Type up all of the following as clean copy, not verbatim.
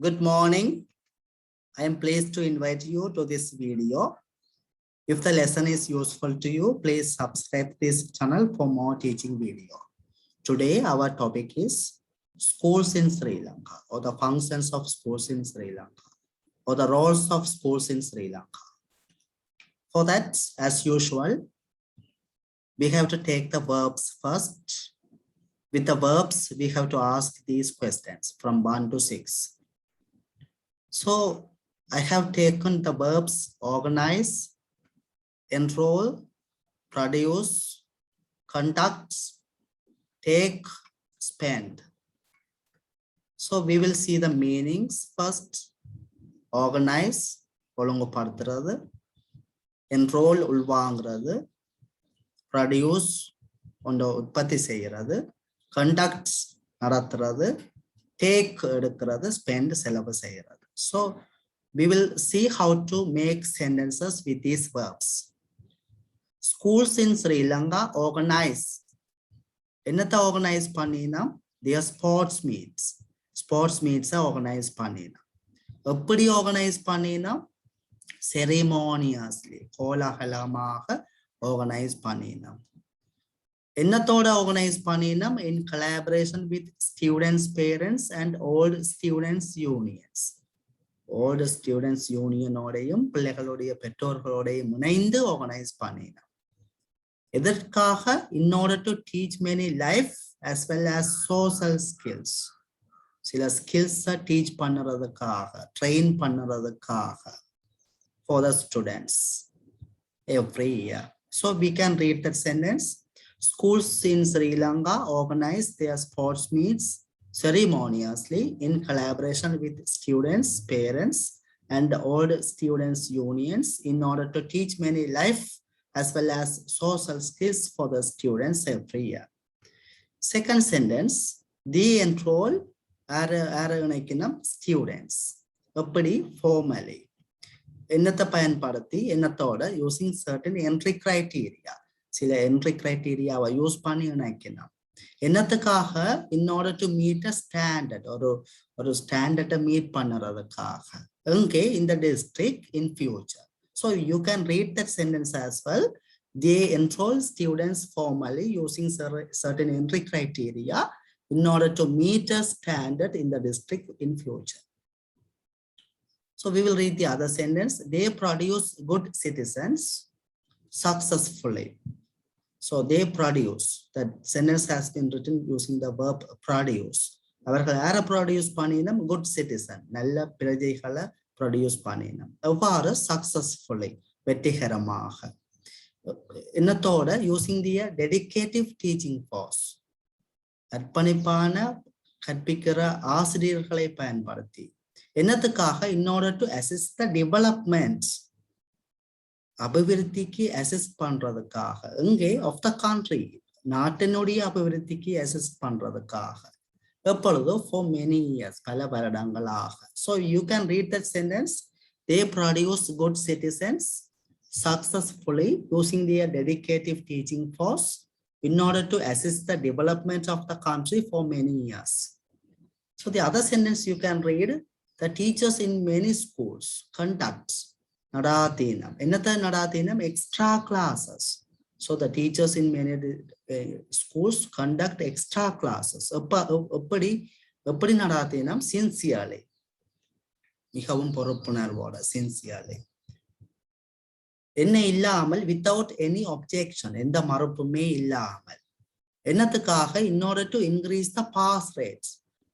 Good morning. I am pleased to invite you to this video. If the lesson is useful to you, please subscribe this channel for more teaching video. Today, our topic is schools in Sri Lanka, or the functions of schools in Sri Lanka, or the roles of schools in Sri Lanka. For that, as usual, we have to take the verbs first. With the verbs, we have to ask these questions from 1 to 6. So I have taken the verbs organize, enroll, produce, conduct, take, spend. So we will see the meanings first. Organize, enroll, ulvaangirathu, produce, utpathi seirathu, conduct, nadathrathu, take, edukkirathu, spend, selavu seirathu. So we will see how to make sentences with these verbs. Schools in Sri Lanka organize. Enatha organize panina? Their sports meets. Sports meets are organized panina. Eppadi organize panina? Ceremoniously. Kolahalamaha organize panina. Ennathoda organize panina in collaboration with students, parents, and old students unions. All the students union ஓடையும் பிள்ளைகளுடைய பெற்றோர்களோடையும் இணைந்து organize பண்ணினோம். எதற்காக? In order to teach many life as well as social skills. சில skills teach பண்ணுறதுக்காக, train பண்ணுறதுக்காக for the students every year. So we can read that sentence. Schools in Sri Lanka organize their sports meets ceremoniously in collaboration with students, parents, and old students unions in order to teach many life as well as social skills for the students every year. Second sentence, they enroll students. Uppadi formally. Ennatha payanpaduthi ennathoda using certain entry criteria. Sila entry criteria ava use panni enakkenam. என்னத்துக்காக? In order to meet a standard or standard meet பண்ணறதுக்காக எங்கே? In the district in future. So you can read that sentence as well. They enroll students formally using certain entry criteria in order to meet a standard in the district in future. So we will read the other sentence. They produce good citizens successfully. So they produce. That sentence has been written using the verb produce. அவர்கள் யாரை produce பண்ணினோம்? Good citizen, நல்ல பிரஜைகளை produce பண்ணினோம். எவ்வாறு? Successfully, வெற்றிகரமாக. என்னத்தோட? Using the dedicative teaching force, அர்ப்பணிப்பான கற்பிக்கிற ஆசிரியர்களை பயன்படுத்தி. என்னத்துக்காக? in order to assist the development, அபிவிருத்திக்கு அசிஸ்ட் பண்றதுக்காக. எங்கே? of the country, நாட்டினுடைய அபிவிருத்திக்கு அசிஸ்ட் பண்றதுக்காக. எப்பொழுதோ? for many years, பல வருடங்களாக. So you can read that sentence. They produce good citizens successfully using their dedicative teaching force in order to assist the development of the country for many years. So the other sentence you can read, the teachers in many schools conduct Nadatinam. Enatha Nadatinam? Extra classes. So the teachers in many schools conduct extra classes. Uppadi Nadatinam? Sincerely. மிகவும் பொறுப்புணர்வோட, sincerely. என்ன இல்லாமல்? without any objection, எந்த மறுப்புமே இல்லாமல். என்னத்துக்காக? in order to increase the pass rates.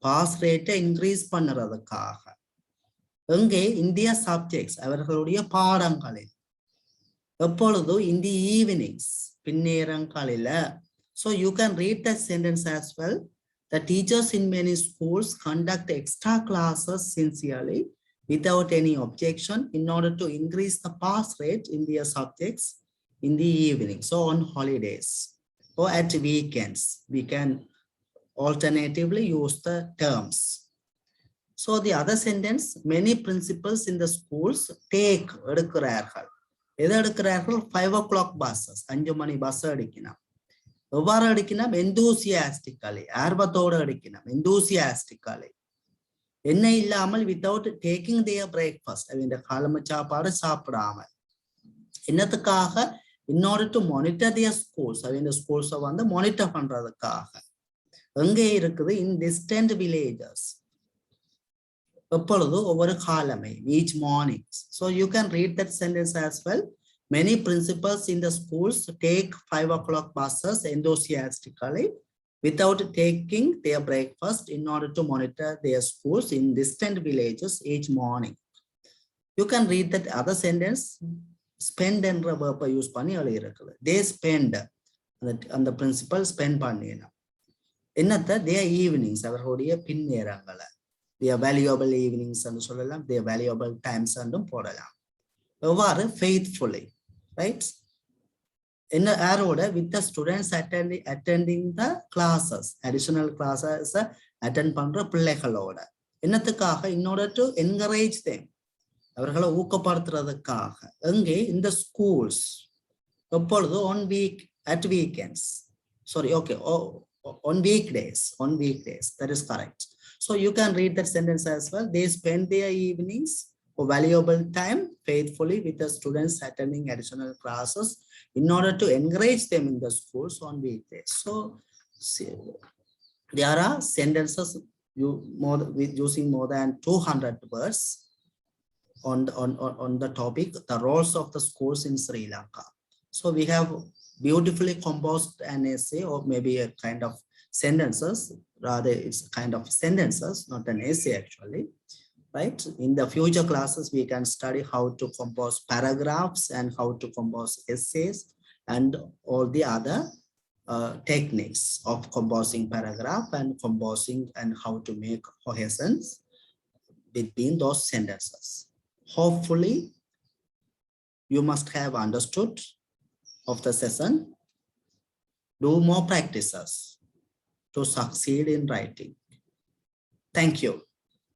Pass rate increase பண்ணுறதுக்காக. எங்கே? இந்திய subjects, அவர்களுடைய பாடங்களில். எப்பொழுது? in the evenings, பின்னேரங்களில. So you can read that sentence as well. The teachers in many schools conduct extra classes sincerely without any objection in order to increase the pass rate in their subjects in the evening. So on holidays or at weekends, we can alternatively use the terms. So the other sentence, many principals in the schools take எடுக்கிறார்கள். எதை எடுக்கிறார்கள்? 5 o'clock buses, 5 மணி bus எடுக்கணும். எவ்வாறு எடுக்கணும்? enthusiastically, ஆர்வத்தோடு எடுக்கணும். enthusiastically. என்ன இல்லாமல் without taking their breakfast. அவங்க காலம சாப்பாடு சாப்பிடாமல். என்னத்துக்காக? In order to monitor their schools. அவங்க schools வந்து monitor பண்றதுக்காக. எங்கே இருக்குது? In distant villages. எப்பொழுது? ஒவ்வொரு காலமே. Each morning. So you can read that sentence as well. Many principals in the schools take 5 o'clock buses enthusiastically without taking their breakfast in order to monitor their schools in distant villages each morning. You can read that other sentence. Spend என்ற verb use பண்ணி எழுதியிருக்குது. They spend. அந்த principal spend பண்ணினா. என்னத்த? Their evenings. அவர்களுடைய பின்னேரங்களை. Their valuable evenings என்று சொல்லலாம். Their valuable times என்றும் போடலாம். எவ்வாறு? Faithfully. Right? In the arrow with the students attending the classes, additional classes attend பண்ற பிள்ளைகளோட. என்னத்துக்காக? In order to encourage them. அவர்களை ஊக்கப்படுத்துறதுக்காக. எங்கே? In the schools. எப்பொழுது? At weekends. Sorry, okay. On weekdays. That is correct. So you can read that sentence as well. They spend their evenings for valuable time faithfully with the students attending additional classes in order to encourage them in the schools on weekdays. So there are sentences using more than 200 words on the topic, the roles of the schools in Sri Lanka. So we have beautifully composed an essay, or maybe a kind of sentences. Rather, it's kind of sentences, not an essay actually. Right? In the future classes, we can study how to compose paragraphs and how to compose essays and all the other techniques of composing paragraph and composing and how to make cohesions between those sentences. Hopefully, you must have understood of the session. Do more practices to succeed in writing. Thank you.